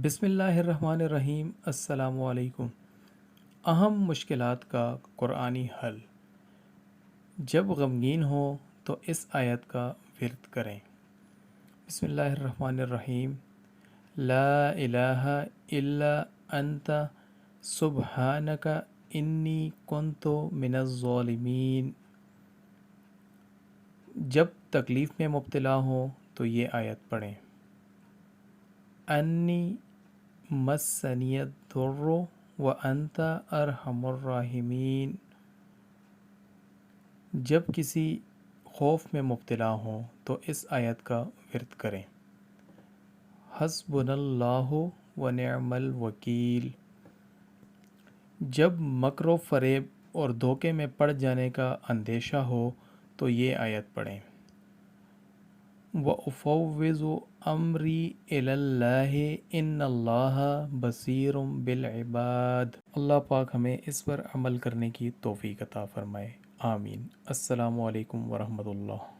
بسم اللہ الرحمن الرحیم۔ السلام علیکم۔ اہم مشکلات کا قرآنی حل۔ جب غمگین ہو تو اس آیت کا ورد کریں۔ بسم اللہ الرحمن الرحیم۔ لا الہ الا انت سبحانک انی کنت من الظالمین۔ جب تکلیف میں مبتلا ہوں تو یہ آیت پڑھیں۔ انی مسنی الضر وانت ارحم الراحمین۔ جب کسی خوف میں مبتلا ہوں تو اس آیت کا ورد کریں۔ حسبنا اللہ ونعم الوکیل۔ جب مکر و فریب اور دھوکے میں پڑ جانے کا اندیشہ ہو تو یہ آیت پڑھیں۔ وَأُفَوِّضُ أَمْرِي إِلَى اللَّهِ إِنَّ اللَّهَ بَصِيرٌ بِالْعِبَادِ۔ اللہ پاک ہمیں اس پر عمل کرنے کی توفیق عطا فرمائے، آمین۔ السلام علیکم ورحمۃ اللہ۔